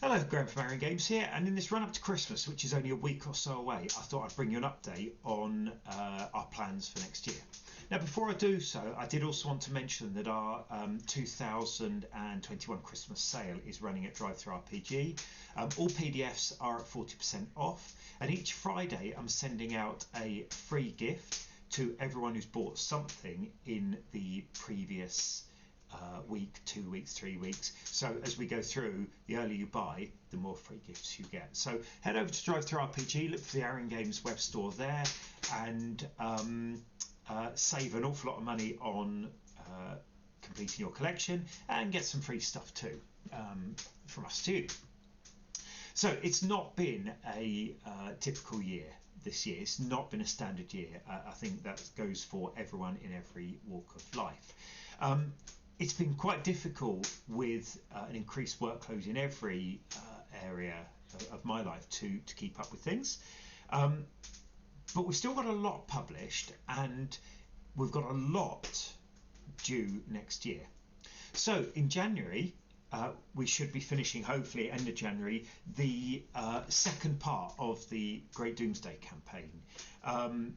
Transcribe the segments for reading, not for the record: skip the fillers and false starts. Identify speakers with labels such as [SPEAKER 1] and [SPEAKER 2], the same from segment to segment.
[SPEAKER 1] Hello, Graham from Arion Games here, and in this run up to Christmas, which is only a week or so away, I thought I'd bring you an update on our plans for next year. Now, before I do so, I did also want to mention that our 2021 Christmas sale is running at DriveThruRPG. All PDFs are at 40% off, and each Friday I'm sending out a free gift to everyone who's bought something in the previous week, 2 weeks, 3 weeks. So as we go through, the earlier you buy, the more free gifts you get. So head over to DriveThruRPG, look for the Arion Games web store there, and save an awful lot of money on completing your collection, and get some free stuff too from us too. So it's not been a typical year this year. It's not been a standard year. I think that goes for everyone in every walk of life. It's been quite difficult with an increased workload in every area of my life to keep up with things. But we've still got a lot published, and we've got a lot due next year. So in January, we should be finishing, hopefully end of January, the second part of the Great Doomsday campaign.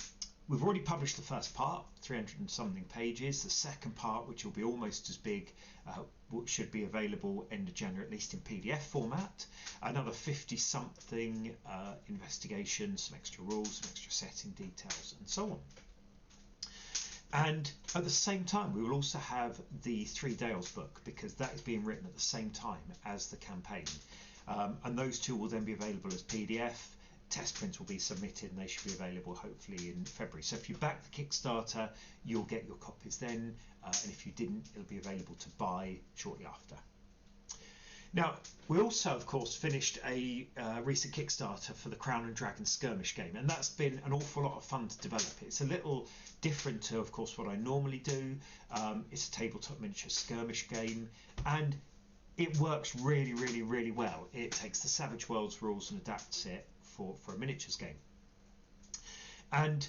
[SPEAKER 1] We've already published the first part, 300 and something pages. The second part, which will be almost as big, should be available end of January, at least in PDF format. Another 50 something investigations, some extra rules, some extra setting details, and so on. And at the same time, we will also have the 3 Dales book, because that is being written at the same time as the campaign. And those two will then be available as PDF. Test prints will be submitted, and they should be available hopefully in February. So if you back the Kickstarter, you'll get your copies then, and if you didn't, it'll be available to buy shortly after. Now, we also, of course, finished a recent Kickstarter for the Crown and Dragon skirmish game, and that's been an awful lot of fun to develop. It's a little different to, of course, what I normally do. It's a tabletop miniature skirmish game, and it works really, really, really well. It takes the Savage Worlds rules and adapts it for a miniatures game. And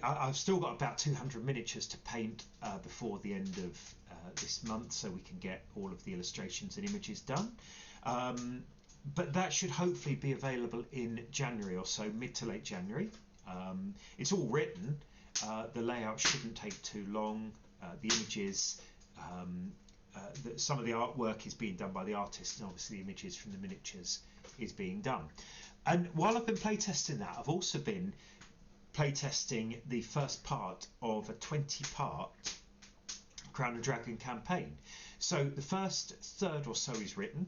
[SPEAKER 1] I've still got about 200 miniatures to paint before the end of this month, so we can get all of the illustrations and images done. But that should hopefully be available in January or so, mid to late January. It's all written. The layout shouldn't take too long. The images, some of the artwork is being done by the artist, and obviously the images from the miniatures is being done. And while I've been playtesting that, I've also been playtesting the first part of a 20-part Crown and Dragon campaign. So the first third or so is written.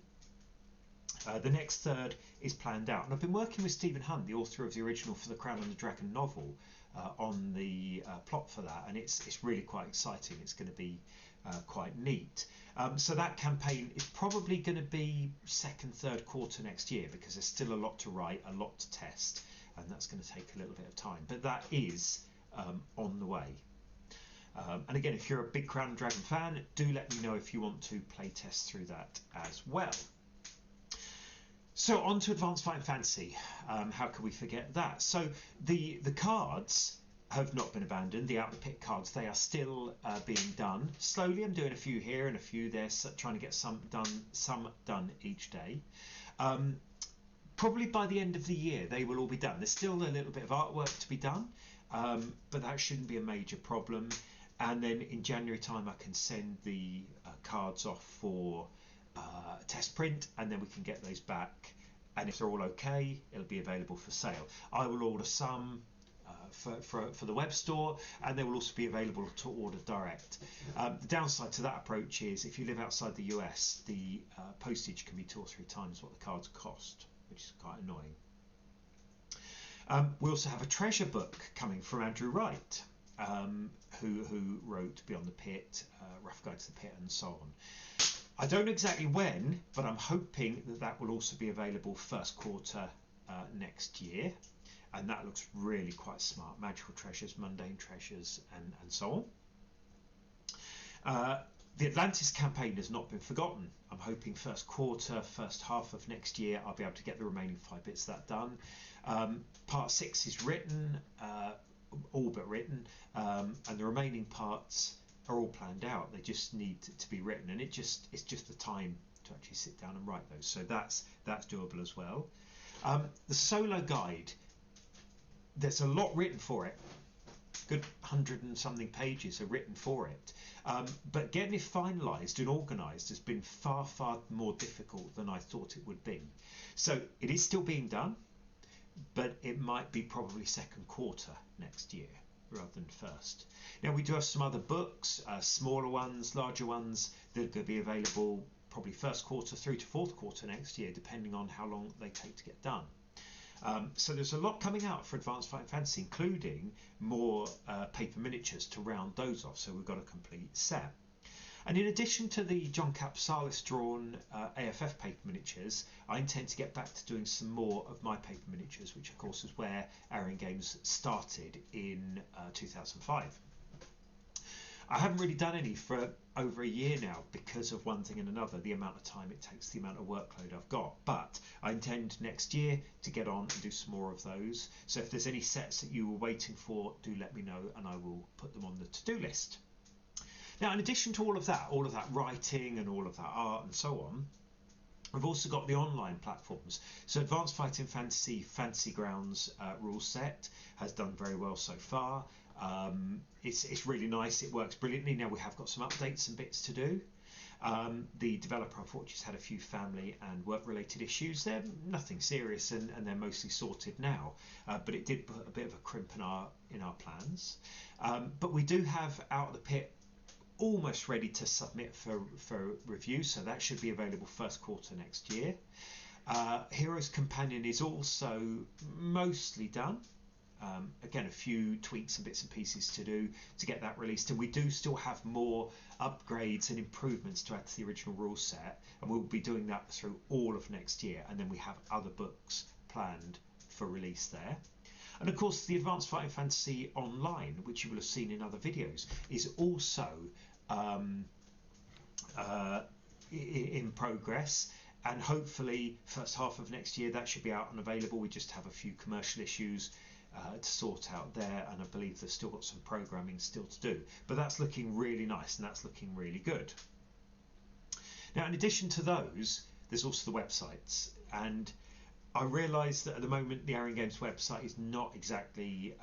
[SPEAKER 1] The next third is planned out, and I've been working with Stephen Hunt, the author of the original for the Crown and the Dragon novel, on the plot for that, and it's really quite exciting. It's going to be quite neat. So that campaign is probably going to be second, third quarter next year, because there's still a lot to write, a lot to test, and that's going to take a little bit of time. But that is on the way. And again, if you're a big Crown and Dragon fan, do let me know if you want to play test through that as well. So on to Advanced Fighting Fantasy. How can we forget that? So the cards have not been abandoned. The out the pit cards, they are still being done slowly. I'm doing a few here and a few there, so trying to get some done each day. Probably by the end of the year they will all be done. There's still a little bit of artwork to be done, but that shouldn't be a major problem. And then in January time I can send the cards off for test print, and then we can get those back, and if they're all okay, it'll be available for sale. I will order some for the web store, and they will also be available to order direct. The downside to that approach is if you live outside the US, the postage can be 2 or 3 times what the cards cost, which is quite annoying. We also have a treasure book coming from Andrew Wright, who wrote Beyond the Pit, Rough Guide to the Pit, and so on. I don't know exactly when, but I'm hoping that that will also be available first quarter next year, and that looks really quite smart. Magical treasures, mundane treasures, and so on. The Atlantis campaign has not been forgotten. I'm hoping first quarter, first half of next year, I'll be able to get the remaining 5 bits of that done. Part 6 is written, all but written, and the remaining parts are all planned out. They just need to be written, and it's just the time to actually sit down and write those. So that's doable as well. The solo guide, there's a lot written for it. Good 100 and something pages are written for it. But getting it finalised and organised has been far, far more difficult than I thought it would be. So it is still being done, but it might be probably second quarter next year rather than first. Now we do have some other books, smaller ones, larger ones, that are going to be available probably first quarter through to fourth quarter next year, depending on how long they take to get done. So there's a lot coming out for Advanced Fighting Fantasy, including more paper miniatures to round those off. So we've got a complete set. And in addition to the John Capsalis drawn AFF paper miniatures, I intend to get back to doing some more of my paper miniatures, which of course is where Arion Games started in 2005. I haven't really done any for over a year now because of one thing and another, the amount of time it takes, the amount of workload I've got. But I intend next year to get on and do some more of those. So if there's any sets that you were waiting for, do let me know and I will put them on the to-do list. Now, in addition to all of that writing and all of that art and so on, I've also got the online platforms. So Advanced Fighting Fantasy Fantasy Grounds rule set has done very well so far. It's really nice, it works brilliantly. Now we have got some updates and bits to do. The developer unfortunately has had a few family and work related issues. They're nothing serious and they're mostly sorted now, but it did put a bit of a crimp in our plans. But we do have Out of the Pit almost ready to submit for review, so that should be available first quarter next year. Heroes Companion is also mostly done. Again, a few tweaks and bits and pieces to do to get that released, and we do still have more upgrades and improvements to add to the original rule set, and we'll be doing that through all of next year, and then we have other books planned for release there. And of course the Advanced Fighting Fantasy Online, which you will have seen in other videos, is also in progress, and hopefully first half of next year that should be out and available. We just have a few commercial issues to sort out there, and I believe they've still got some programming still to do, but that's looking really nice and that's looking really good. Now in addition to those, there's also the websites, and I realise that at the moment the Arion Games website is not exactly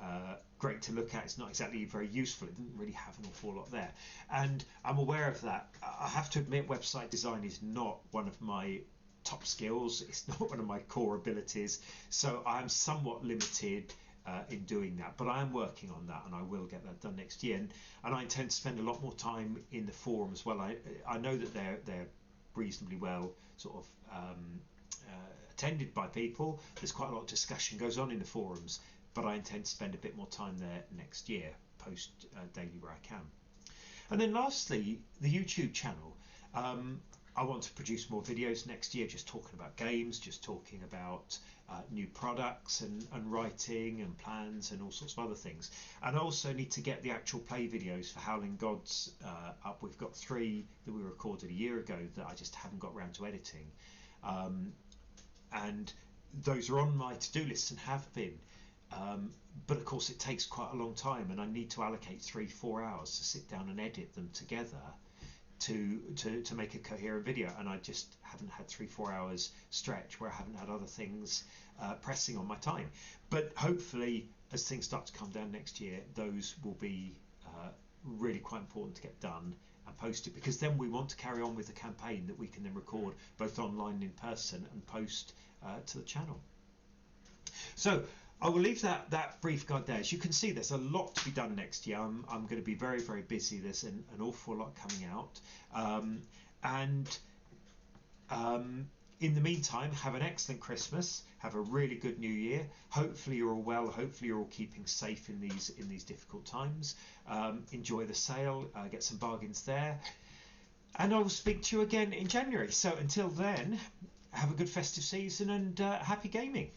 [SPEAKER 1] great to look at. It's not exactly very useful. It didn't really have an awful lot there, and I'm aware of that. I have to admit website design is not one of my top skills. It's not one of my core abilities, so I'm somewhat limited in doing that, but I am working on that and I will get that done next year, and I intend to spend a lot more time in the forum as well. I know that they're reasonably well sort of attended by people. There's quite a lot of discussion goes on in the forums, but I intend to spend a bit more time there next year, post daily where I can. And then lastly, the YouTube channel. I want to produce more videos next year, just talking about games, just talking about new products and writing and plans and all sorts of other things. And I also need to get the actual play videos for Howling Gods up. We've got 3 that we recorded a year ago that I just haven't got around to editing. And those are on my to-do list and have been. But of course it takes quite a long time, and I need to allocate 3-4 hours to sit down and edit them together to make a coherent video, and I just haven't had 3-4 hours stretch where I haven't had other things pressing on my time. But hopefully as things start to come down next year, those will be really quite important to get done and posted, because then we want to carry on with the campaign that we can then record both online and in person and post to the channel. So I will leave that brief guide there. As you can see, there's a lot to be done next year. I'm going to be very, very busy. There's an awful lot coming out. In the meantime, have an excellent Christmas. Have a really good New Year. Hopefully you're all well. Hopefully you're all keeping safe in these difficult times. Enjoy the sale. Get some bargains there. And I will speak to you again in January. So until then, have a good festive season and happy gaming.